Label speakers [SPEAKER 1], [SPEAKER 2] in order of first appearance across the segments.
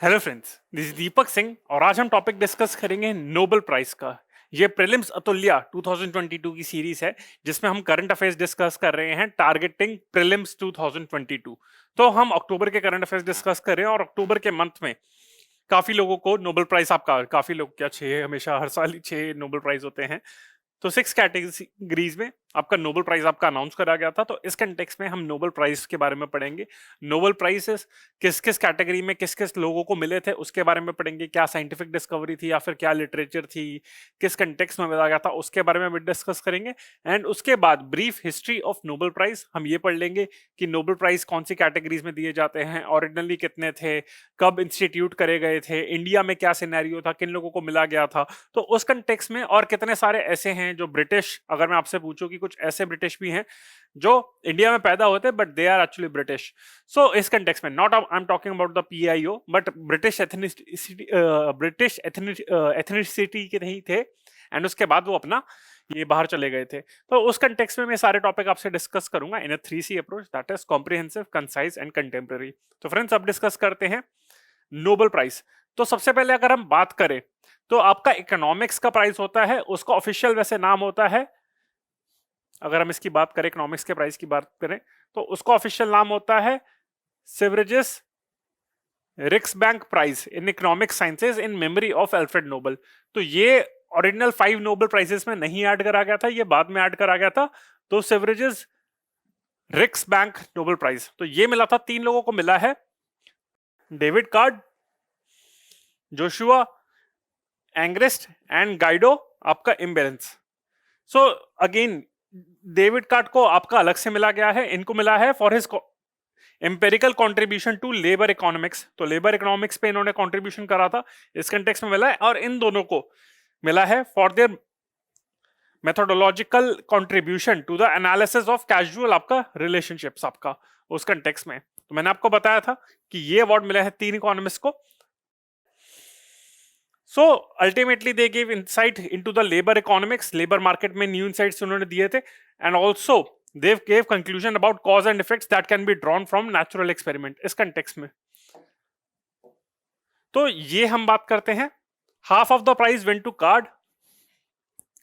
[SPEAKER 1] Hello friends, this is Deepak Singh और आज हम टॉपिक डिस्कस करेंगे नोबेल प्राइज का। ये प्रीलिम्स अतुल्या 2022 की सीरीज है जिसमें हम करंट अफेयर्स डिस्कस कर रहे हैं टारगेटिंग प्रीलिम्स 2022। तो हम अक्टूबर के करंट अफेयर्स डिस्कस कर रहे हैं और अक्टूबर के मंथ में काफी लोगों को नोबेल प्राइज, आपका काफी लोग क्या, छह, हमेशा हर साल ही छह नोबेल प्राइज होते हैं। तो 6 कैटेगरीज में आपका नोबेल प्राइज आपका अनाउंस करा गया था। तो इस कंटेक्स्ट में हम नोबेल प्राइज के बारे में पढ़ेंगे। नोबेल प्राइजेस किस किस कैटेगरी में किस किस लोगों को मिले थे उसके बारे में पढ़ेंगे। क्या साइंटिफिक डिस्कवरी थी या फिर क्या लिटरेचर थी, किस कंटेक्स्ट में मिला गया था, उसके बारे में भी डिस्कस करेंगे। एंड उसके बाद brief history of Nobel prize हम ये पढ़ लेंगे कि नोबेल प्राइज कौन सी कैटेगरीज में दिए जाते हैं, ओरिजिनली कितने थे, कब इंस्टीट्यूट करे गए थे, इंडिया में क्या सिनेरियो था, किन लोगों को मिला गया था। तो उस कंटेक्स्ट में और कितने सारे ऐसे हैं जो ब्रिटिश, अगर मैं आपसे पूछूं कि कुछ ऐसे ब्रिटिश भी हैं जो इंडिया में पैदा होते but they are actually British. So इस कंटेक्स्ट में not I am talking about the PIO but British ethnicity, British ethnicity के नहीं थे एंड उसके बाद वो अपना ये बाहर चले गए थे। तो उस कंटेक्स्ट में मैं सारे टॉपिक आपसे डिस्कस करूंगा इन अ 3C approach, that is comprehensive, concise and contemporary. तो फ्रेंड्स, अब डिस्कस करते हैं नोबेल प्राइज। तो सबसे पहले अगर हम बात करें तो आपका इकोनॉमिक्स का प्राइस होता है, उसका ऑफिशियल वैसे नाम होता है, अगर हम इसकी बात करें, इकोनॉमिक्स के प्राइस की बात करें तो उसका ऑफिशियल नाम होता है Sveriges Riksbank prize in economic sciences in memory of Alfred Nobel. तो ये ओरिजिनल 5 नोबेल प्राइजेस में नहीं ऐड करा गया था, ये बाद में ऐड करा गया था। तो सिवरेजेस रिक्सबैंक नोबेल प्राइज, तो ये मिला था, 3 लोगों को मिला है, David Card, Joshua Angrist and Guido आपका Imbens. So again David Card को आपका अलग से मिला गया है, इनको मिला है for his empirical contribution to labour economics. तो लेबर इकोनॉमिक्स पे इन्होंने कंट्रीब्यूशन करा था, इस कंटेक्स्ट में मिला है। और इन दोनों को मिला है for their methodological contribution to the analysis of casual आपका रिलेशनशिप्स आपका, उस कंटेक्स्ट में। तो मैंने आपको बताया था कि ये अवार्ड मिला है 3 इकोनॉमिस्ट को। So ultimately they give insight into the labour economics, labour market में न्यू इनसाइट्स उन्होंने दिए थे। And also they gave conclusion about cause and effects that can be drawn from natural experiment, इस context में। तो ये हम बात करते हैं। Half of the prize went to Card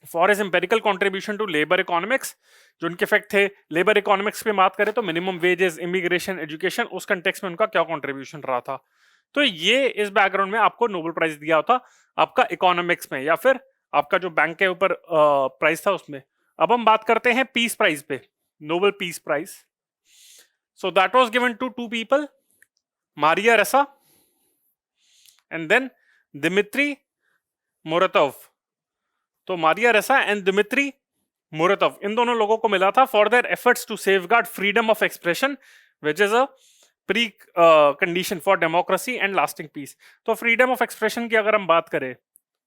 [SPEAKER 1] for his empirical contribution to labour economics. जो उनके इफेक्ट थे लेबर इकोनॉमिक्स पे बात करें तो मिनिमम वेजेस, इमिग्रेशन, एजुकेशन, उस कंटेक्स्ट में उनका क्या कंट्रीब्यूशन रहा था। तो ये इस बैकग्राउंड में आपको नोबेल प्राइज दिया होता आपका इकोनॉमिक्स में, या फिर आपका जो बैंक के ऊपर प्राइज था उसमें। अब हम बात करते हैं पीस प्राइज पे, Nobel peace prize. So that was given to 2 people, Maria Ressa and then Dmitry मोरातोव। तो मारिया रेसा एंड दिमित्री मोरातोव, इन दोनों लोगों को मिला था for their efforts to safeguard freedom of expression which is a precondition for democracy and lasting peace. तो freedom of expression की अगर हम बात करें,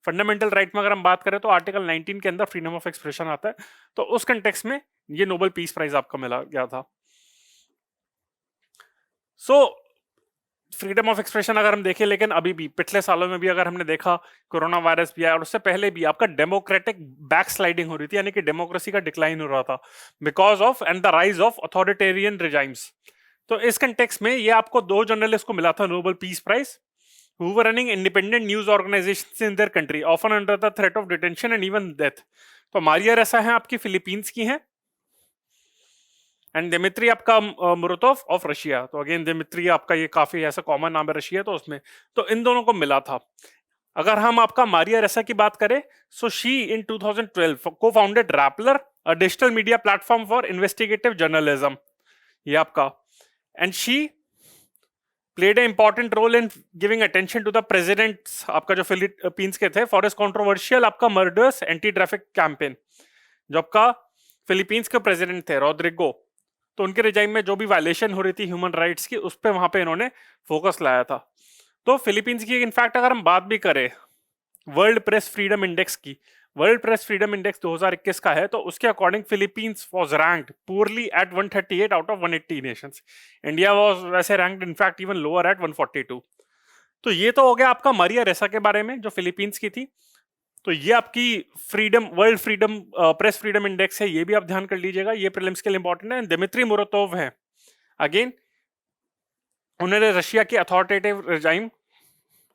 [SPEAKER 1] फंडामेंटल राइट में अगर हम बात करें तो आर्टिकल 19 के अंदर फ्रीडम ऑफ एक्सप्रेशन आता है। तो उस कंटेक्स्ट में ये नोबेल पीस प्राइज आपको मिला गया था। सो फ्रीडम ऑफ एक्सप्रेशन अगर हम देखें, लेकिन अभी भी पिछले सालों में भी अगर हमने देखा, कोरोना वायरस भी आया और उससे पहले भी आपका डेमोक्रेटिक बैक स्लाइडिंग हो रही थी, यानी कि डेमोक्रेसी का डिक्लाइन हो रहा था because of and the rise of authoritarian regimes. तो इस कंटेक्स्ट में ये आपको 2 जर्नलिस्ट को मिला था Nobel peace prize who were running independent news organizations in their country, often under the threat of detention and even death. तो मारिया रेसा है आपकी फिलीपींस की हैं एंड दिमित्री आपका मुरातोव ऑफ रशिया। तो अगेन दिमित्री आपका ये काफी ऐसा कॉमन नाम है रशिया, तो उसमें तो इन दोनों को मिला था। अगर हम आपका मारिया रेसा की बात करें, सो शी इन 2012 को founded Rappler, a digital media platform for investigative journalism, ये आपका। And she played an important role in giving attention to the president आपका जो फिलीपींस के थे फॉर इस कंट्रोवर्शियल आपका मर्डर्स एंटी ट्रैफिक कैंपेन। जो आपका फिलीपींस के प्रेसिडेंट थे रोड्रिगो, तो उनके रिजाइम में जो भी वायलेशन हो रही थी ह्यूमन राइट्स की, उस पर वहां पे इन्होंने फोकस लाया था। तो फिलीपींस की इनफैक्ट अगर हम बात भी करें वर्ल्ड प्रेस फ्रीडम इंडेक्स की, वर्ल्ड प्रेस फ्रीडम इंडेक्स 2021 का है, तो उसके according Philippines was ranked poorly at 138 out of 180 nations. India was वैसे ranked in fact even lower at 142। तो ये तो हो गया आपका मारिया रेसा के बारे में जो फिलीपींस की थी। तो ये आपकी freedom, world freedom press freedom index है, ये भी आप ध्यान कर लीजिएगा, ये प्रीलिम्स के लिए इंपॉर्टेंट है। दिमित्री मुरातोव है, अगेन उन्होंने रशिया की अथॉरिटेटिव रिजाइम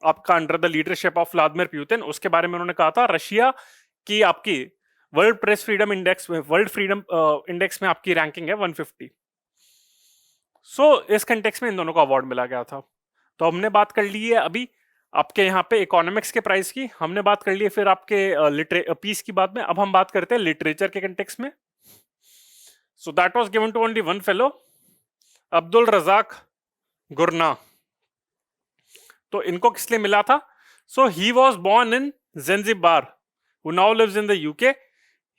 [SPEAKER 1] आपका under the leadership of Vladimir Putin, उसके बारे में उन्होंने कहा था रशिया की आपकी वर्ल्ड प्रेस फ्रीडम इंडेक्स में, वर्ल्ड फ्रीडम इंडेक्स में आपकी रैंकिंग है 150। इस कंटेक्स्ट में इन दोनों को अवार्ड मिला गया था। तो हमने बात कर ली है अभी आपके यहाँ पे इकोनॉमिक्स के प्राइस की, हमने बात कर ली है फिर आपके पीस की बात में। अब हम बात करते हैं लिटरेचर के कंटेक्स्ट में। So that was given to only one fellow, Abdulrazak Gurnah. तो इनको किस लिए मिला था? So he was born in Zanzibar, who now lives in the UK.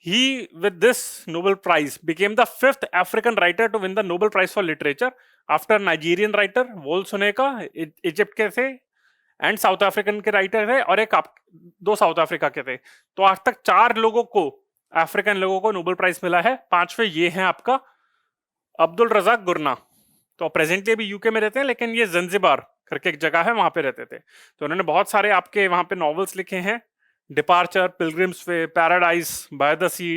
[SPEAKER 1] He, with this Nobel Prize, became the 5th African writer to win the Nobel Prize for Literature after Nigerian writer वोल सुनेका, Egypt के थे, and south African के writer थे, और दो south Africa के थे। तो आज तक 4 लोगों को, अफ्रीकन लोगों को नोबेल प्राइज मिला है। 5वें ये हैं आपका अब्दुल रजाक गुरना। तो प्रेजेंटली अभी यूके में रहते हैं, लेकिन ये जंजीबार करके एक जगह है, वहां पे रहते थे। तो उन्होंने बहुत सारे आपके वहां पे नॉवेल्स लिखे हैं, departure, pilgrims way, paradise, by the sea,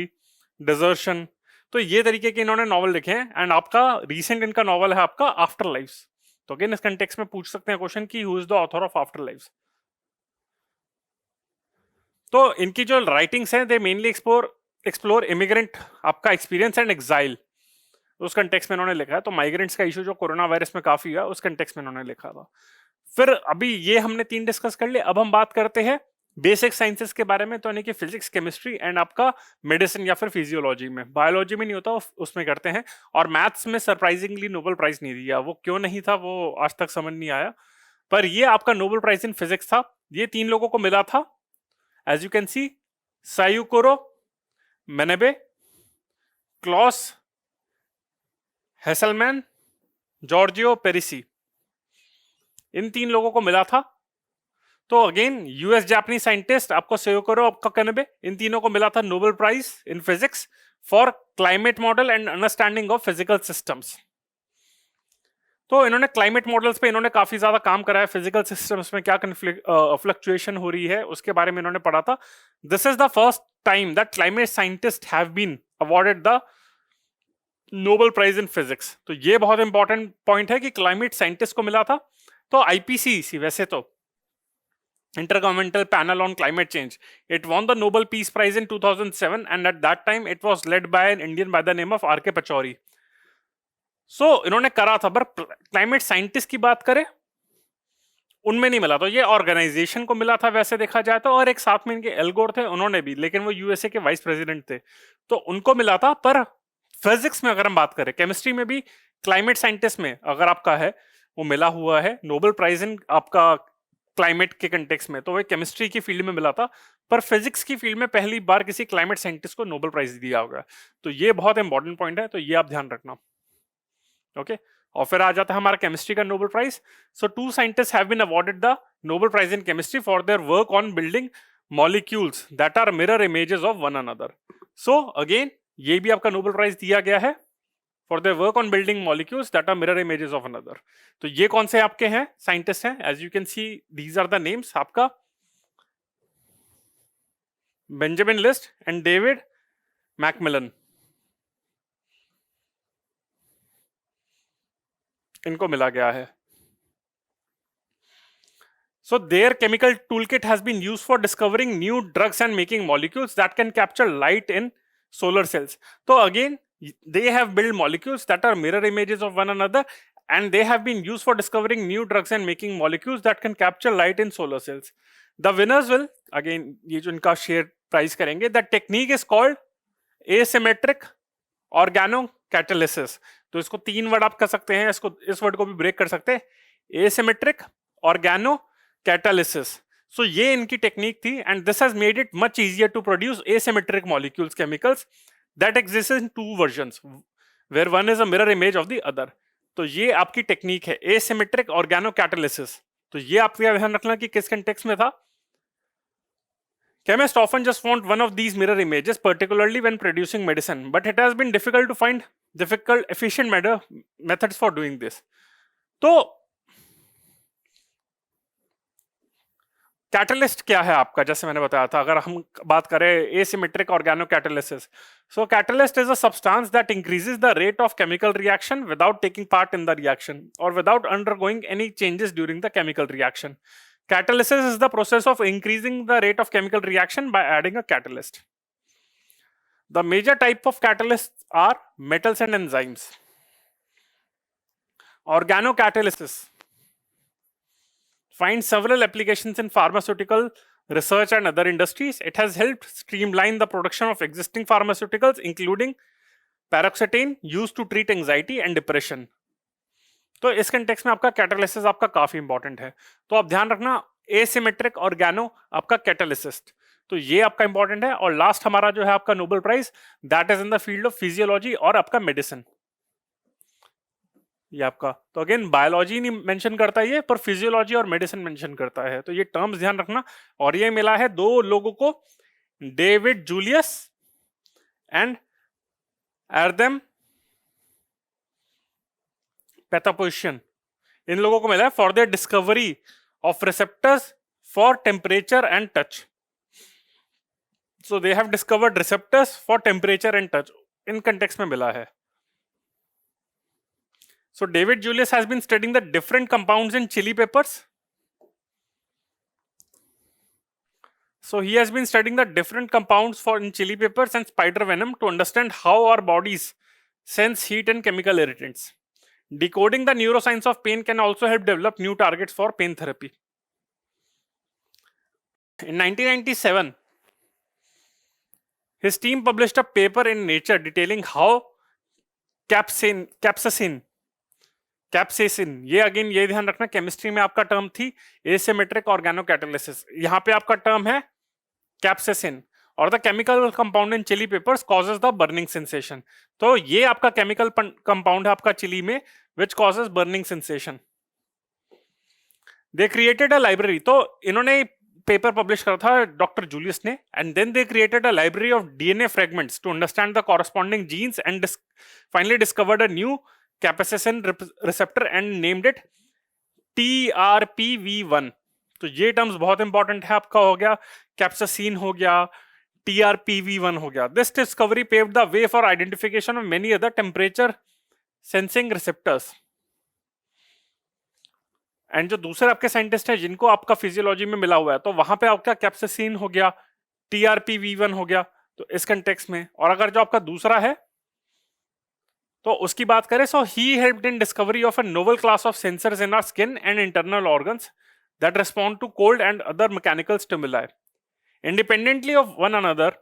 [SPEAKER 1] desertion. तो ये तरीके के इन्होंने नॉवल लिखे हैं। एंड आपका रीसेंट इनका नॉवल है आपका आफ्टर लाइफ्स। तो अगेन इस कंटेक्स्ट में पूछ सकते हैं क्वेश्चन की who is the author of after lifes. तो इनकी जो राइटिंग्स हैं दे मेनली एक्सप्लोर इमिग्रेंट आपका एक्सपीरियंस एंड एग्जाइल, उस कंटेक्स्ट में इन्होंने लिखा है। तो माइग्रेंट्स का इशू जो कोरोना वायरस में काफी हुआ, उस कंटेक्स्ट में इन्होंने लिखा था। फिर अभी ये हमने 3 डिस्कस कर लिए। अब हम बात करते हैं बेसिक साइंसेस के बारे में, तो यानी कि फिजिक्स, केमिस्ट्री एंड आपका मेडिसिन या फिर फिजियोलॉजी में। बायोलॉजी में नहीं होता, उसमें करते हैं। और मैथ्स में सरप्राइजिंगली नोबेल प्राइज नहीं दिया। वो क्यों नहीं था वो आज तक समझ नहीं आया, पर ये आपका नोबेल प्राइज इन फिजिक्स था। ये 3 लोगों को मिला था, as you can see, Syukuro Manabe, Klaus Hasselmann, Giorgio Parisi. इन 3 लोगों को मिला था। तो अगेन यूएस जापानी साइंटिस्ट आपको सेयोकोरो, आपका कनेबे, इन तीनों को मिला था Nobel prize in physics for climate model and understanding of physical systems. तो इन्होंने क्लाइमेट मॉडल्स पे इन्होंने काफी ज्यादा काम करा है। फिजिकल सिस्टम्स में क्या फ्लक्चुएशन हो रही है उसके बारे में इन्होंने पढ़ा था। This is the first time that climate scientist have been awarded the Nobel prize in physics. तो ये बहुत इंपॉर्टेंट पॉइंट है कि क्लाइमेट साइंटिस्ट को मिला था। तो आईपीसीसी, वैसे तो Intergovernmental Panel on Climate Change, it won the Nobel Peace Prize in 2007, and at that time it was led by an Indian by the name of R.K. Pachauri. So इन्होंने करा था, पर क्लाइमेट साइंटिस्ट की बात करें उनमें नहीं मिला। तो ये ऑर्गेनाइजेशन को मिला था वैसे देखा जाए तो, और एक साथ में इनके एल गोर थे, उन्होंने भी, लेकिन वो यूएसए के वाइस प्रेसिडेंट थे, तो उनको मिला था। पर फिजिक्स में अगर हम बात करें, केमिस्ट्री में भी क्लाइमेट साइंटिस्ट में अगर आपका है वो मिला हुआ है नोबेल प्राइज इन आपका क्लाइमेट के कंटेक्स्ट में, तो वो केमिस्ट्री की फील्ड में मिला था। पर फिजिक्स की फील्ड में पहली बार किसी क्लाइमेट साइंटिस्ट को नोबेल प्राइज दिया होगा। तो ये बहुत इंपॉर्टेंट पॉइंट है, तो ये आप ध्यान रखना। ओके, और फिर आ जाता है हमारा केमिस्ट्री का Nobel prize. So 2 scientist have been awarded the Nobel prize in chemistry for their work on building molecules that are mirror images of one another. So again ये भी आपका नोबेल प्राइज दिया गया है for their work on building molecules that are mirror images of another. तो ये कौन से आपके हैं साइंटिस्ट हैं? As you can see these are the names आपका Benjamin list and David Macmillan, इनको मिला गया है। So their chemical toolkit has been used for discovering new drugs and making molecules that can capture light in solar cells. So again, they have built molecules that are mirror images of one another, and they have been used for discovering new drugs and making molecules that can capture light in solar cells. The winners will, again, ये जो इनका share prize करेंगे, the technique is called asymmetric organocatalysis. तो इसको 3 word आप कर सकते हैं, इसको इस वर्ड को भी ब्रेक कर सकते हैं, asymmetric organocatalysis. So ये इनकी टेक्निक थी, and this has made it much easier to produce asymmetric molecules, chemicals that exist in 2 versions, where one is a mirror image of the other. तो ये आपकी टेक्निक है asymmetric organocatalysis. तो ये आप ध्यान रखना कि किस कंटेक्स्ट में था। Chemists often just want one of these mirror images, particularly when producing medicine, but it has been difficult to find efficient methods for doing this. तो कैटलिस्ट क्या है आपका? जैसे मैंने बताया था, अगर हम बात करें asymmetric organocatalysis, so catalyst is a substance that increases the rate of chemical reaction without taking part in the reaction और without undergoing any changes during the chemical reaction. Catalysis is the process of increasing the rate of chemical reaction by adding a catalyst. The major type of catalysts are metals and enzymes. Organocatalysis finds several applications in pharmaceutical research and other industries. It has helped streamline the production of existing pharmaceuticals, including paroxetine used to treat anxiety and depression. तो इस context में आपका catalysis आपका काफी important है, तो आप ध्यान रखना एसिमेट्रिक ऑर्गेनो आपका कैटालिसिस्ट, तो ये आपका इंपॉर्टेंट है। और लास्ट हमारा जो है आपका Nobel prize, that is in the field of physiology और आपका मेडिसिन, ये आपका, तो अगेन बायोलॉजी नहीं मेंशन करता ये, पर फिजियोलॉजी और मेडिसिन मेंशन करता है, तो ये टर्म्स ध्यान रखना। और ये मिला है दो लोगों को, डेविड जूलियस एंड एर्देम पैथापोशियन, इन लोगों को मिला है for there discovery of receptors for temperature and touch. So they have discovered receptors for temperature and touch, in context में मिला है। So David Julius has been studying the different compounds in chili peppers. So he has been studying the different compounds for in chili peppers and spider venom to understand how our bodies sense heat and chemical irritants. Decoding the neuroscience of pain can also help develop new targets for pain therapy. In 1997, his team published a paper in Nature detailing how capsaicin, ये again ये ध्यान रखना, chemistry में आपका term थी asymmetric ऑर्गेनोकैटालिसिस, यहाँ पे आपका टर्म है कैप्सेसिन, और the chemical compound in chilli peppers causes the burning sensation. तो ये आपका केमिकल कंपाउंड है आपका चिली में which causes burning sensation. They created a library, तो इन्होंने पेपर पब्लिश करा था डॉक्टर जूलियस ने, and then they created a library of DNA fragments to understand the corresponding genes and finally discovered a new capsaicin receptor and named it TRPV1। तो ये terms बहुत important है आपका, हो गया कैप्साइसिन, हो गया TRPV1 हो गया। This discovery paved the way for identification of many other temperature sensing receptors. And जो दूसरे आपके साइंटिस्ट हैं जिनको आपका फिजियोलॉजी में मिला हुआ है, तो वहां पे आपका कैप्साइसिन हो गया, TRPV1 हो गया, तो इस कंटेक्स्ट में। और अगर जो आपका दूसरा है तो उसकी बात करें, so he helped in discovery of a novel class of sensors in our skin and internal organs that respond to cold and other mechanical stimuli independently of one another.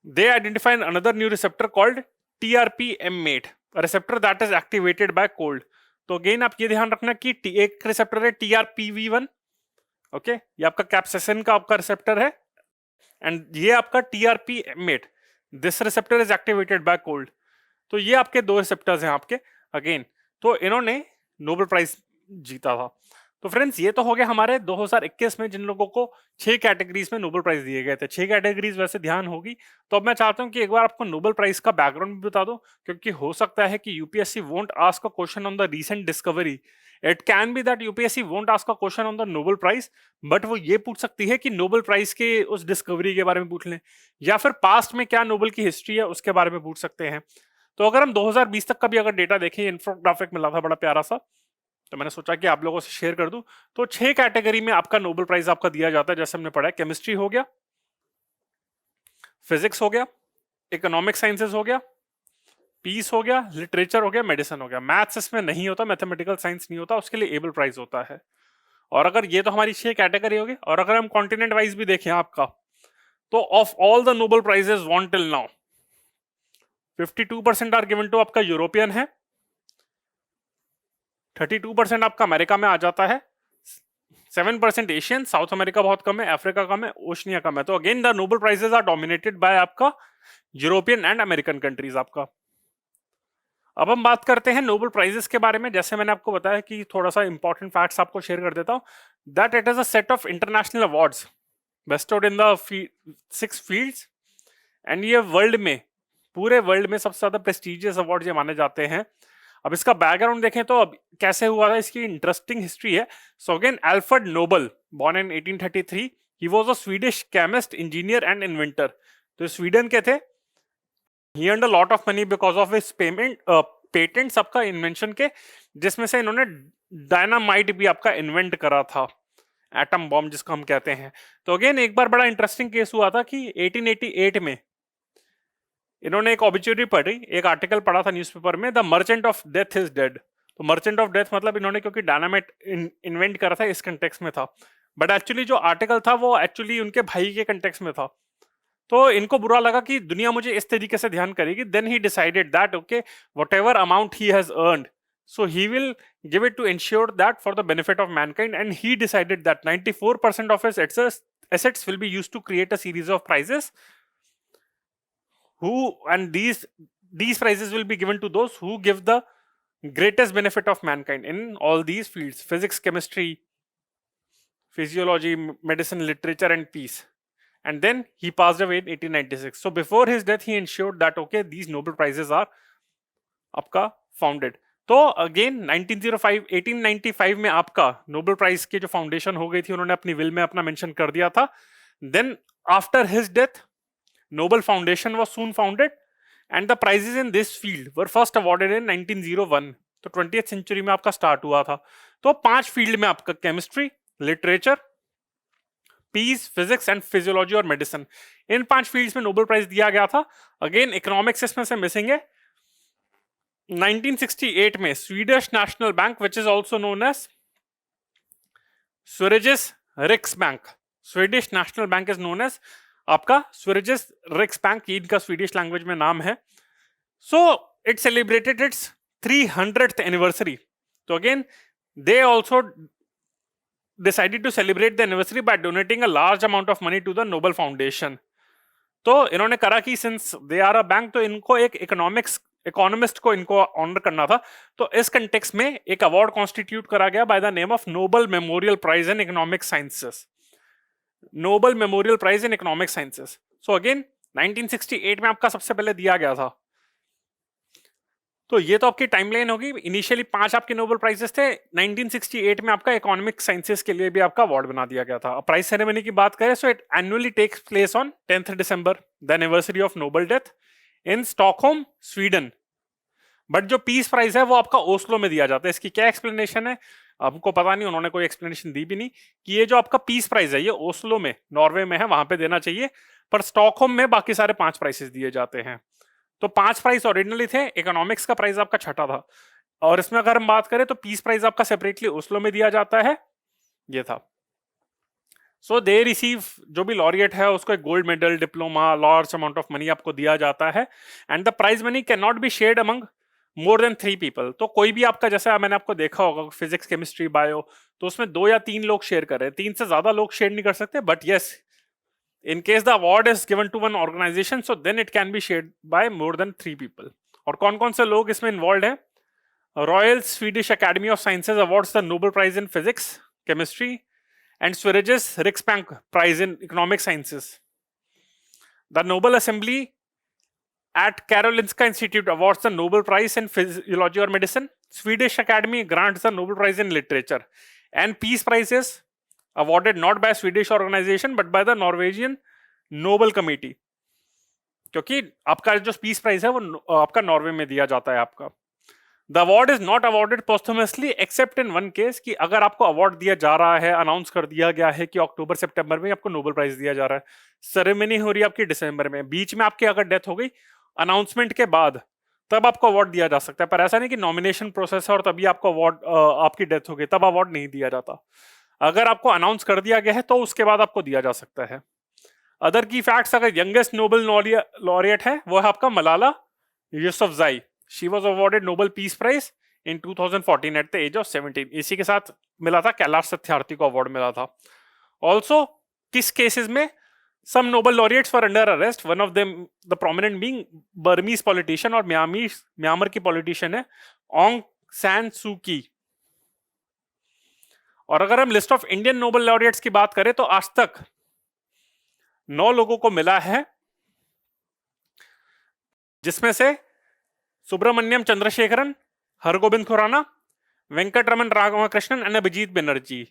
[SPEAKER 1] They identified another new receptor called TRPM8, a receptor that is activated by cold। तो अगेन आप ये ध्यान रखना कि एक receptor है TRPV1, okay, ये आपका कैप्साइसिन का आपका रिसेप्टर है, एंड ये आपका TRPM8, this receptor is activated by cold. तो ये आपके दो रिसेप्टर्स हैं आपके अगेन, तो इन्होंने नोबेल प्राइज जीता था। तो फ्रेंड्स ये तो हो गया हमारे 2021 में जिन लोगों को 6 कैटेगरीज में नोबेल प्राइज दिए गए थे। 6 कैटेगरीज वैसे ध्यान होगी, तो अब मैं चाहता हूं कि एक बार आपको नोबेल प्राइज का बैकग्राउंड भी बता दो, क्योंकि हो सकता है कि UPSC won't ask a question on the recent discovery. It can be that UPSC won't ask a question on the Nobel prize, but वो ये पूछ सकती है कि नोबेल प्राइज के उस डिस्कवरी के बारे में पूछ लें, या फिर पास्ट में क्या नोबेल की हिस्ट्री है उसके बारे में पूछ सकते हैं। तो अगर हम 2020 तक का भी अगर डेटा देखें, इन्फोग्राफिक मिला था बड़ा प्यारा सा, तो मैंने सोचा कि आप लोगों से शेयर कर दूं। तो 6 कैटेगरी में आपका नोबेल प्राइज आपका दिया जाता है, जैसे हमने पढ़ा है, केमिस्ट्री हो गया, फिजिक्स हो गया, इकोनॉमिक साइंसेस हो गया, पीस हो गया, लिटरेचर हो गया, मेडिसिन हो गया। मैथ्स इसमें नहीं होता, मैथमेटिकल साइंस नहीं होता, उसके लिए एबल प्राइज होता है। और अगर ये तो हमारी 6 कैटेगरी हो गई, और अगर हम कॉन्टिनेंट वाइज भी देखें आपका, तो of all the Nobel prizes won till now 52% are given to आपका यूरोपियन है, 32% आपका अमेरिका में आ जाता है, 7% एशियन, साउथ अमेरिका बहुत कम है, अफ्रीका कम है, ओशनिया कम है। तो again the Nobel prizes are dominated by आपका यूरोपियन एंड अमेरिकन कंट्रीज आपका। अब हम बात करते हैं नोबेल प्राइजेस के बारे में। जैसे मैंने आपको बताया कि थोड़ा सा इंपॉर्टेंट फैक्ट्स आपको शेयर कर देता हूं, that it is a set of international awards bestowed in the 6 fields, and ये वर्ल्ड में, पूरे वर्ल्ड में सबसे ज्यादा प्रेस्टिजियस अवार्ड ये माने जाते हैं। अब इसका बैकग्राउंड देखें तो अब कैसे हुआ था, इसकी इंटरेस्टिंग हिस्ट्री है। So again Alfred Nobel, born in 1833, he was a Swedish chemist, engineer and inventor। तो स्वीडन के थे। He earned a lot of money because of his patents आपका इन्वेंशन के, जिसमें से इन्होंने डायनामाइट भी आपका इन्वेंट करा था, एटम बॉम्ब जिसको हम कहते हैं। तो अगेन एक बार बड़ा इंटरेस्टिंग केस हुआ था कि 1888 में इन्होंने एक ऑब्ituary पढ़ी, एक आर्टिकल पढ़ा था न्यूज़पेपर में, the merchant of death is dead. तो मर्चेंट ऑफ डेथ मतलब इन्होंने क्योंकि डायनामाइट इन्वेंट करा था इस कंटेक्स्ट में था, बट एक्चुअली जो आर्टिकल था वो एक्चुअली उनके भाई के कंटेक्स्ट में था। तो इनको बुरा लगा कि दुनिया मुझे इस तरीके से ध्यान करेगी। Then he decided that okay whatever amount he has earned, so he will give it to ensure that for the benefit of mankind, and he decided that 94% of his assets will be used to create a series of prizes who, and these prizes will be given to those who give the greatest benefit of mankind in all these fields: physics, chemistry, physiology, medicine, literature and peace. And then he passed away in 1896. So before his death he ensured that okay these Nobel prizes are आपका founded. तो again 1895 में आपका Nobel prize की जो foundation हो गई थी, उन्होंने अपनी विल में अपना मेंशन कर दिया था। Then after his death Nobel foundation was soon founded and the prizes in this field were first awarded in 1901। तो 20th सेंचुरी में आपका स्टार्ट हुआ था। तो 5 फील्ड में आपका chemistry, literature, peace, physics and physiology और मेडिसिन, इन 5 फील्ड्स में नोबेल प्राइज दिया गया था। अगेन इकोनॉमिक्स इसमें से मिसिंग है। 1968 में Swedish national bank which is also known as Sveriges Riksbank, Swedish national bank is known as आपका स्वेरिजेस रिक्स बैंक, ये इनका स्वीडिश लैंग्वेज में नाम है। So it celebrated its 300th anniversary. तो again they also decided to celebrate the anniversary by donating a large amount of money to the Nobel Foundation। तो इन्होंने करा कि since they are a bank, तो इनको एक इकोनॉमिस्ट को इनको ऑनर करना था। तो इस कंटेक्स्ट में एक अवार्ड कॉन्स्टिट्यूट करा गया by the name of Nobel memorial prize in economic sciences, Nobel memorial prize in economic sciences. So again 1968 में आपका सबसे पहले दिया गया था। तो ये तो आपकी टाइमलाइन होगी। इनिशियली 5 आपके नोबेल प्राइजेस थे। 1968 में आपका इकोनॉमिक साइंसेस के लिए भी आपका अवार्ड बना दिया गया था। प्राइज सेरेमनी की बात करें so it annually takes place on 10th December, the anniversary of Nobel death, in Stockholm, Sweden. But जो पीस प्राइज है वो आपका ओस्लो में दिया जाता है। इसकी क्या एक्सप्लेनेशन है हमको पता नहीं, उन्होंने कोई एक्सप्लेनेशन दी भी नहीं कि ये जो आपका पीस प्राइज है ये ओस्लो में, नॉर्वे में है, वहां पे देना चाहिए, पर स्टॉकहोम में बाकी सारे 5 प्राइसेस दिए जाते हैं। तो 5 प्राइस ओरिजिनली थे, इकोनॉमिक्स का प्राइस आपका छठा था। और इसमें अगर हम बात करें तो पीस प्राइज आपका सेपरेटली ओस्लो में दिया जाता है, ये था। सो दे रिसीव, जो भी लॉरिएट है उसको एक gold medal, diploma, large amount of money आपको दिया जाता है। And the prize money can not be shared among more than 3 people. तो कोई भी आपका, जैसा मैंने आपको देखा होगा फिजिक्स, केमिस्ट्री, बायो, तो उसमें 2 या 3 लोग शेयर कर रहे हैं, 3 से ज्यादा लोग शेयर नहीं कर सकते। But yes, in case the award is given to one organization, so then it can be shared by more than 3 people। और कौन कौन से लोग इसमें इन्वॉल्व है? Royal Swedish Academy of Sciences awards the Nobel prize in physics, chemistry, and Sveriges Riksbank prize in economic sciences. The Nobel Assembly at Karolinska Institute awards the Nobel Prize in Physiology or Medicine. Swedish Academy grants the Nobel Prize in Literature, and Peace Prize is awarded not by a Swedish organization but by the Norwegian Nobel Committee, क्योंकि आपका जो peace prize है वो आपका Norway में दिया जाता है आपका। The award is not awarded posthumously accept in one case, कि अगर आपको अवार्ड दिया जा रहा है, अनाउंस कर दिया गया है कि अक्टूबर सितंबर में आपको नोबेल प्राइज दिया जा रहा है, सेरेमनी हो रही है आपकी दिसंबर में, बीच में आपकी अगर डेथ हो गई अनाउंसमेंट के बाद, तब आपको अवार्ड दिया जा सकता है। पर ऐसा नहीं कि नॉमिनेशन प्रोसेस है और तभी आपको अवार्ड, आपकी डेथ हो गई तब अवार्ड नहीं दिया जाता। अगर आपको अनाउंस कर दिया गया है तो उसके बाद आपको दिया जा सकता है। अदर की फैक्ट्स, अगर यंगेस्ट नोबेल लॉरिएट है वो है आपका Malala Yousafzai. She was awarded Nobel peace prize in 2014 at the age of 17। इसी के साथ मिला था कैलाश सत्यार्थी को अवार्ड मिला था। ऑल्सो किस केसेस में some Nobel laureates were under arrest, one of them the prominent being Burmese politician और म्यांमार की पॉलिटिशियन है ऑन्ग सैन सू की। और अगर हम list of Indian Nobel laureates की बात करें तो आज तक 9 लोगों को मिला है, जिसमें से Subrahmanyan Chandrasekharan, Hargobind Khorana, Venkatraman Ramakrishnan and Abhijit Banerjee.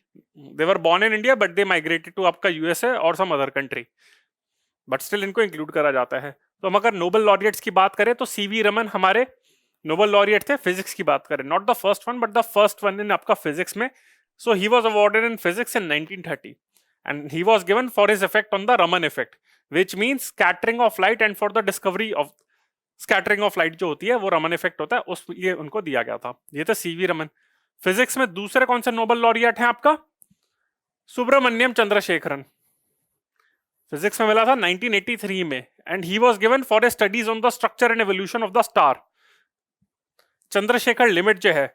[SPEAKER 1] They were born in India but they migrated to आपका यूएसए और some other country, but still इनको इंक्लूड करा जाता है। तो हम अगर नोबेल लॉरिएट्स की बात करें तो सीवी रमन हमारे नोबेल लॉरिएट थे, फिजिक्स की बात करें, not the first one but the first one in आपका फिजिक्स में. So he was awarded in physics in 1930 and he was given for his effect on the Raman effect which means scattering of light and for the discovery of scattering of light जो होती है वो Raman effect होता है, उस ये उनको दिया गया था. ये थे सीवी रमन. फिजिक्स में दूसरे कौन से नोबेल लॉरिएट हैं आपका? सुब्रमण्यम चंद्रशेखरन. फिजिक्स में मिला था 1983 में and he was given for a studies on the structure and evolution of the star. Chandrasekhar limit जो है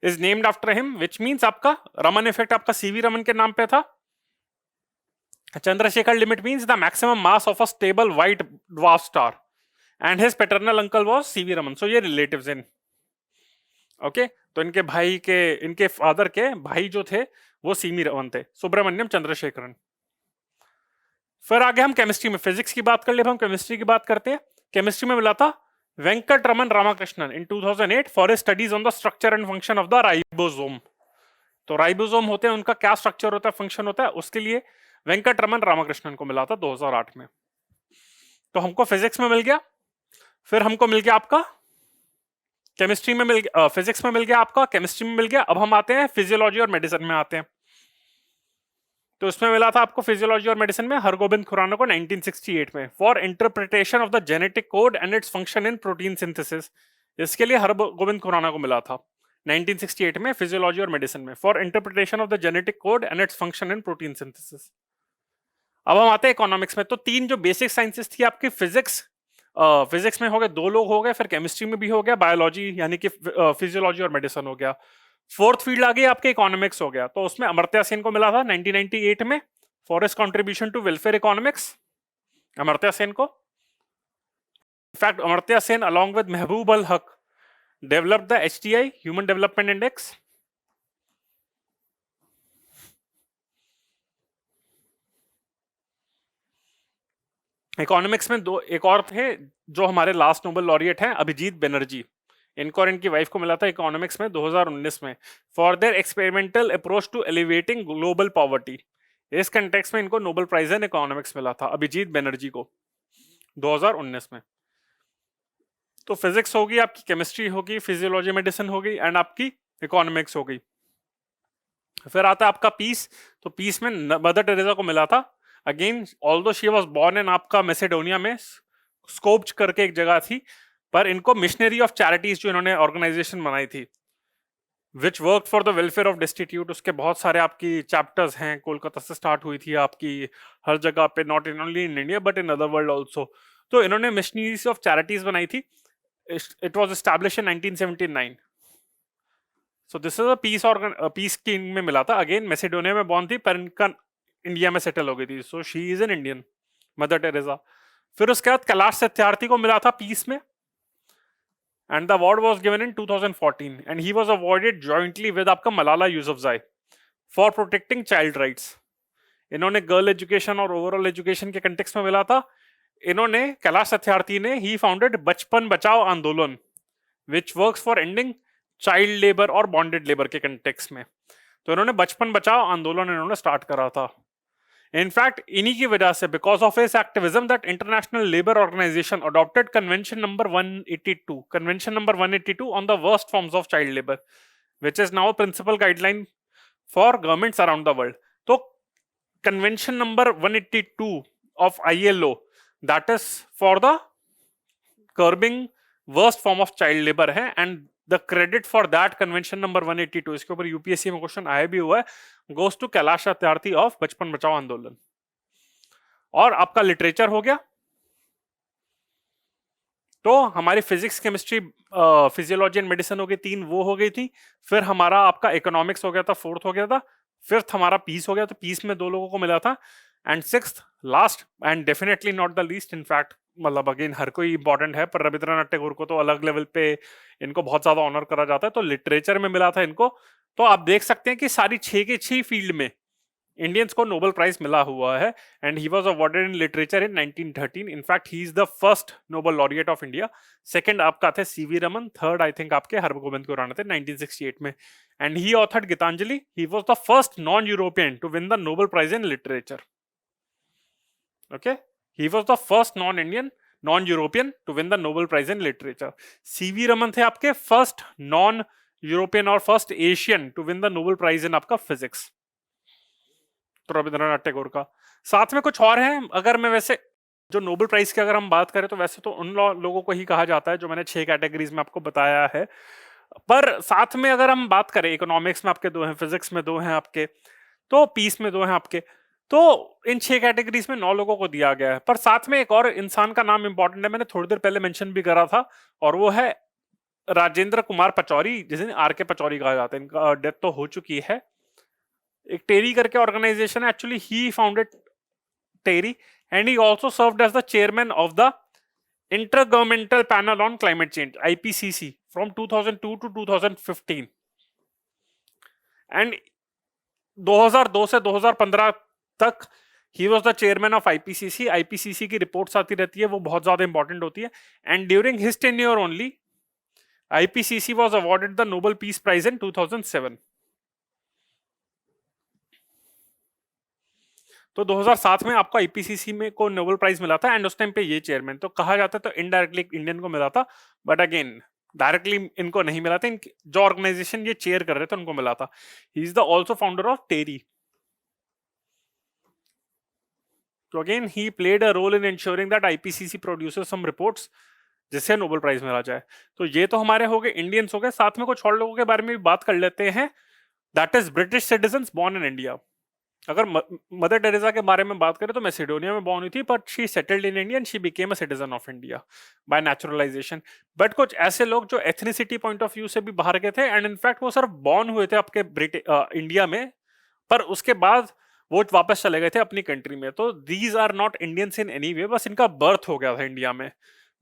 [SPEAKER 1] is named after him which means आपका रमन इफेक्ट आपका सीवी रमन के नाम पे था. Chandrasekhar limit means the maximum mass of a stable white dwarf star and his paternal uncle was CV Raman. So ये relatives इन. Okay, तो इनके भाई के, इनके फादर के भाई जो थे वो सीवी रमन थे, सुब्रमण्यम चंद्रशेखरन. फिर आगे हम केमिस्ट्री में, फिजिक्स की बात कर ले, हम केमिस्ट्री की बात करते हैं. केमिस्ट्री में मिला था वेंकट रमन रामाकृष्णन इन 2008 for studies on the structure and function of the ribosome. तो राइबोसोम होते हैं, उनका क्या स्ट्रक्चर होता है, फंक्शन होता है, उसके लिए वेंकट रमन रामाकृष्णन को मिला था 2008 में. तो हमको फिजिक्स में मिल गया. फिर हमको मिल गया आपका केमिस्ट्री में मिल गया, फिजिक्स में मिल गया आपका, केमिस्ट्री में मिल गया. अब हम आते हैं फिजियोलॉजी और मेडिसिन में आते हैं. तो इसमें मिला था आपको फिजियोलॉजी और मेडिसिन में हरगोबिंद खुराना को 1968 में for interpretation of the genetic code and its function in protein synthesis. इसके लिए हरगोबिंद खुराना को मिला था 1968 में फिजियोलॉजी और मेडिसिन में for interpretation of the genetic code and its function in protein synthesis. अब हम आते हैं इकोनॉमिक्स में. तो तीन जो बेसिक साइंसेस थी आपकी, फिजिक्स में हो गए, दो लोग हो गए, फिर केमिस्ट्री में भी हो गया, बायोलॉजी यानी कि फिजियोलॉजी और मेडिसिन हो गया. फोर्थ फील्ड आ गई आपके इकोनॉमिक्स हो गया. तो उसमें अमर्त्य सेन को मिला था 1998 में for his contribution to welfare economics. Amartya Sen को, in fact Amartya Sen along with Mahbub ul Haq developed the HDI human development index. Economics में दो एक और थे जो हमारे लास्ट नोबेल लॉरिएट हैं, अभिजीत बनर्जी. इनको और इनकी वाइफ को मिला था इकोनॉमिक्स में 2019 में for their experimental approach to alleviating global poverty. इस कंटेक्स्ट में इनको नोबेल प्राइज इन इकोनॉमिक्स मिला था अभिजीत बनर्जी को 2019 में. तो फिजिक्स होगी आपकी, केमिस्ट्री होगी, फिजियोलॉजी मेडिसिन होगी एंड आपकी इकोनॉमिक्स हो गई. फिर आता है आपका पीस. तो पीस में मदर टेरेसा को मिला था. Again although she was born in आपका मैसेडोनिया में, स्कोप्ज करके एक जगह थी, पर इनको मिशनरी ऑफ चैरिटीज जो इन्होंने ऑर्गेनाइजेशन बनाई थी which work for the welfare of destitute, उसके बहुत सारे आपकी चैप्टर्स हैं. कोलकाता से स्टार्ट हुई थी आपकी हर जगह पे, not in only in India but in other world also. तो इन्होंने मिशनरीज ऑफ चैरिटीज बनाई थी. It was establish in 1979. So this is a peace की में मिला था. अगेन मैसेडोनिया में बॉर्न थी पर इनका इंडिया में सेटल हो गई थी. So she is an Indian, mother Teresa. फिर उसके बाद कैलाश सत्यार्थी को मिला था पीस में and the award was given in 2014 and he was awarded jointly with आपका Malala Yousafzai for protecting child rights. इन्होंने गर्ल एजुकेशन और ओवरऑल एजुकेशन के कंटेक्स्ट में मिला था. इन्होंने, कैलाश सत्यार्थी ने, ही फाउंडेड बचपन बचाओ आंदोलन which works for ending child labour और बॉन्डेड लेबर के कंटेक्स्ट में. तो इन्होंने बचपन बचाओ आंदोलन इन्होंने स्टार्ट करा था. इनफैक्ट इन्हीं की वजह से, because of his activism, that international labour organisation adopted convention number 182 on the worst forms of child labour which is now principal guideline for governments around the world. तो convention number 182 of ILO that is for the curbing worst form of child labour है and the credit for that convention number 182, इसके ऊपर UPSC में question आया भी हुआ है, goes to Kailash Satyarthi of Bachpan Bachao आंदोलन. और आपका लिटरेचर हो गया. तो हमारी physics, chemistry, physiology and medicine हो गई, तीन वो हो गई थी. फिर हमारा आपका इकोनॉमिक्स हो गया था, फोर्थ हो गया था. फिफ्थ हमारा पीस हो गया. तो पीस में दो लोगों को मिला था. And sixth last and definitely not the least, in fact मतलब अगेन हर कोई इंपॉर्टेंट है पर रविंद्रनाथ टैगोर को तो अलग लेवल पे इनको बहुत ज्यादा ऑनर करा जाता है. तो लिटरेचर में मिला था इनको. तो आप देख सकते हैं कि सारी 6 के 6 फील्ड में इंडियंस को नोबेल प्राइज मिला हुआ है and he was awarded in literature in 1913. In fact he is the first Nobel laureate of India. Second आपका थे C V Raman. Third I think आपके हरगोबिंद खुराना थे 1968 में. And he authored Gitanjali. He was the first non European to win the Nobel prize in literature. Okay, he was the first non-Indian non European to win the Nobel prize in literature. C V Raman थे आपके first non European और first Asian to win the Nobel prize in आपका physics, तो रविंद्रनाथ टैगोर का। साथ में कुछ और हैं, अगर मैं वैसे जो नोबेल प्राइज की अगर हम बात करें तो वैसे तो उन लोगों को ही कहा जाता है जो मैंने 6 कैटेगरीज में आपको बताया है, पर साथ में अगर हम बात करें इकोनॉमिक्स में आपके 2 हैं, फिजिक्स में 2 हैं आपके, तो पीस में 2 हैं आपके, तो इन 6 कैटेगरीज में 9 लोगों को दिया गया है। पर साथ में एक और इंसान का नाम इंपॉर्टेंट है, मैंने थोड़ी देर पहले मेंशन भी करा था, और वो है राजेंद्र कुमार पचौरी, जिसे आर के पचौरी कहा जाता है। इनका डेथ तो हो चुकी है। एक टेरी करके ऑर्गेनाइजेशन है, actually he founded TERI and he also served as the chairman of the intergovernmental panel on climate change IPCC from 2002 to 2015 and 2002 से 2015 तक he was the chairman of IPCC. IPCC की रिपोर्ट्स आती रहती है, वो बहुत ज्यादा इंपॉर्टेंट होती है, and during his tenure only IPCC was awarded the Nobel peace prize in 2007। तो 2007 में आपको आईपीसीसी में को नोबेल प्राइज मिला था, एंड उस टाइम पे ये चेयरमैन, तो कहा जाता है तो इनडायरेक्टली इंडियन को मिला था, बट अगेन डायरेक्टली इनको नहीं मिला था, जो ऑर्गेनाइजेशन ये चेयर कर रहे थे उनको मिला था। He is the also founder of TERI. तो again he played a role in ensuring that IPCC produces some reports जिससे नोबेल प्राइज मिला जाए। तो ये तो हमारे हो गए इंडियंस हो गए, साथ में कुछ और लोगों के बारे में भी बात कर लेते हैं, that is British citizens born in India. अगर मदर टेरेसा के बारे में बात करें तो मैसेडोनिया में बॉर्न हुई थी, but she settled in India and she became a citizen of India by naturalisation. But कुछ ऐसे लोग जो एथनिसिटी पॉइंट ऑफ व्यू से भी बाहर गए थे, एंड इनफैक्ट वो सिर्फ बॉर्न हुए थे आपके इंडिया में, पर उसके बाद वो वापस चले गए थे अपनी कंट्री में। तो these are not Indians in any way, बस इनका बर्थ हो गया था इंडिया में।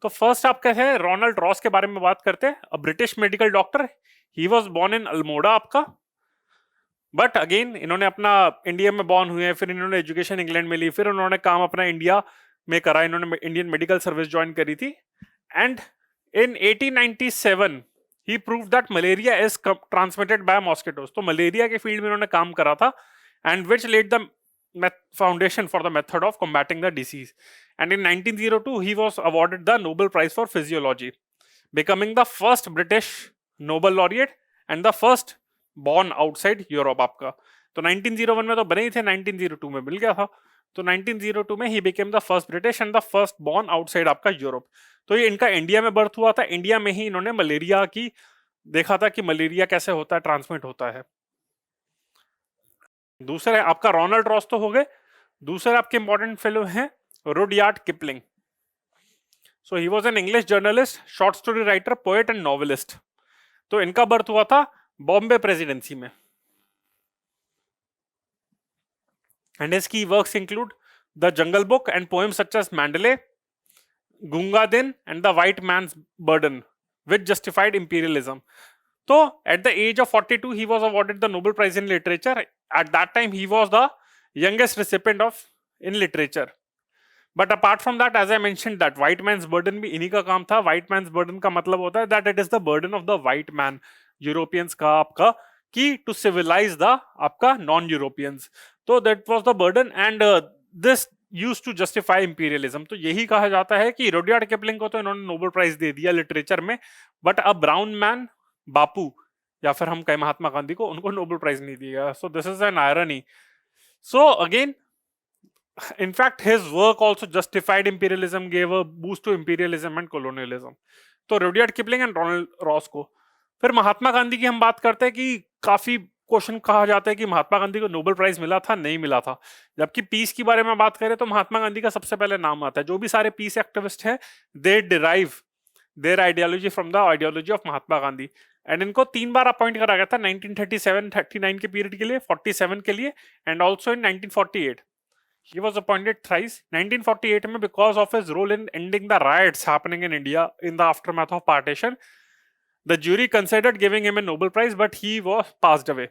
[SPEAKER 1] तो फर्स्ट आप कहते हैं रोनाल्ड रॉस के बारे में बात करते हैं, a British medical doctor. He was born in Almora आपका, बट अगेन इन्होंने अपना इंडिया में बॉर्न हुए, फिर इन्होंने एजुकेशन इंग्लैंड में ली, फिर उन्होंने काम अपना इंडिया में करा, इन्होंने इंडियन मेडिकल सर्विस ज्वाइन करी थी, and in 1897 he proved that malaria is transmitted by mosquitoes. तो मलेरिया के फील्ड में इन्होंने काम करा था, and which lead the foundation for the method of combating the disease. And in 1902 he was awarded the Nobel Prize for Physiology, becoming the first British Nobel laureate and the first born outside Europe आपका। तो 1901 में तो बने ही थे, 1902 में मिल गया था, तो 1902 में ही became the first British and the first born outside आपका यूरोप। तो ये इनका इंडिया में बर्थ हुआ था, इंडिया में ही इन्होंने मलेरिया की देखा था कि मलेरिया कैसे होता है, ट्रांसमिट होता है। दूसरे आपका रोनाल्ड रॉस तो हो गए, दूसरे आपके इंपॉर्टेंट फेलो हैं Rudyard Kipling. So he was an English journalist, short story writer, poet and novelist. तो इनका बर्थ हुआ था बॉम्बे प्रेसिडेंसी में, and his key works include the Jungle Book and poems such as Mandalay, Gunga Din and the white man's burden which justified imperialism. So at the age of 42 he was awarded the Nobel Prize in Literature. At that time he was the youngest recipient of in literature. But apart from that, as I mentioned, that white man's burden भी इन्हीं का काम था। white man's burden का मतलब होता है that it is the burden of the white man, Europeans का आपका, कि to civilize the आपका non-Europeans. तो that was the burden and this used to justify imperialism. तो यही कहा जाता है कि रुडयार्ड किपलिंग को तो इन्होंने नोबेल प्राइज दे दिया लिटरेचर में, बट अ ब्राउन मैन, बापू या फिर हम कहें महात्मा गांधी को, उनको नोबेल प्राइज नहीं दिया। सो this is an irony. So again in fact his work also justified imperialism, gave a boost to imperialism and colonialism. तो Rudyard Kipling and Ronald Ross को। फिर महात्मा गांधी की हम बात करते हैं कि काफी क्वेश्चन कहा जाता है कि महात्मा गांधी को नोबेल प्राइज मिला था, नहीं मिला था। जबकि पीस के बारे में बात करें तो महात्मा गांधी का सबसे पहले नाम आता है। जो भी सारे पीस एक्टिविस्ट हैं they derive their ideology from the ideology of Mahatma Gandhi, and इनको 3 बार अपॉइंट करा गया था, 1937-39 के पीरियड के लिए, 47 के लिए, and also in 1948 he was appointed thrice. 1948 में because of his role in ending the riots happening in India in the aftermath of partition, the jury considered giving him a Nobel Prize, but he was passed away.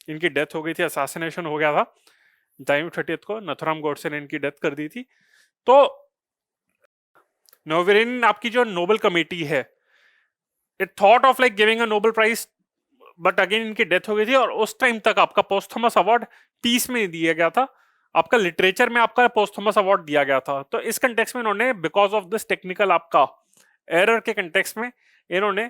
[SPEAKER 1] इनकी death हो गई थी, assassination हो गया था January 30 को, नथुराम गोडसे ने इनकी डेथ कर दी थी। तो नोवेरिन आपकी जो नोबेल कमेटी है, it thought of like giving a Nobel Prize, but again इनकी डेथ हो गई थी, और उस टाइम तक आपका पोस्थमस अवार्ड पीस में दिया गया था आपका लिटरेचर में आपका पोस्थुमस अवार्ड दिया गया था। तो इस कंटेक्स्ट में इन्होंने बिकॉज ऑफ दिस टेक्निकल आपका एरर के कंटेक्स्ट में इन्होंने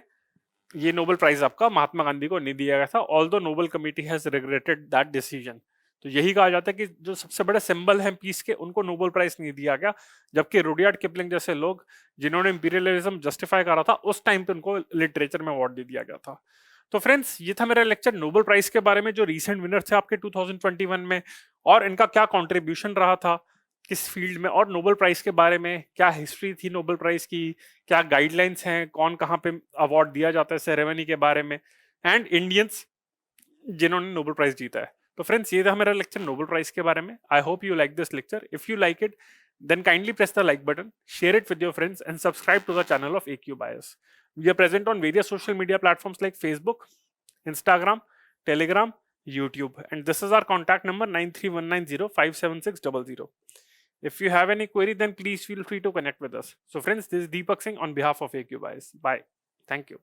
[SPEAKER 1] ये नोबेल प्राइज आपका महात्मा गांधी को नहीं दिया गया था, although Nobel committee has regretted that decision. तो यही कहा जाता है कि जो सबसे बड़े सिंबल हैं पीस के, उनको नोबेल प्राइज नहीं दिया गया, जबकि रुडियार्ड किपलिंग जैसे लोग जिन्होंने इंपीरियलिज्म जस्टिफाई करा था उस टाइम पे उनको लिटरेचर में अवार्ड दे दिया गया था। तो फ्रेंड्स, ये था मेरा लेक्चर नोबेल प्राइज के बारे में, जो रीसेंट विनर थे आपके 2021 में, और इनका क्या कॉन्ट्रीब्यूशन रहा था किस फील्ड में, और नोबेल प्राइज के बारे में क्या हिस्ट्री थी नोबेल प्राइज की, क्या गाइडलाइंस हैं, कौन कहाँ पे अवार्ड दिया जाता है, सेरेमनी के बारे में, एंड इंडियंस जिन्होंने नोबेल प्राइज जीता है। तो फ्रेंड्स, ये था मेरा लेक्चर नोबेल प्राइज के बारे में। I hope you like this lecture. If you like it, then kindly press the like button, share it with your friends, and subscribe to the channel of AQ Bias. We are present on various social media platforms like Facebook, Instagram, Telegram, YouTube, and this is our contact number 9319057600. If you have any query, then please feel free to connect with us. So friends, this is Deepak Singh on behalf of AQ Bias. Bye. Thank you.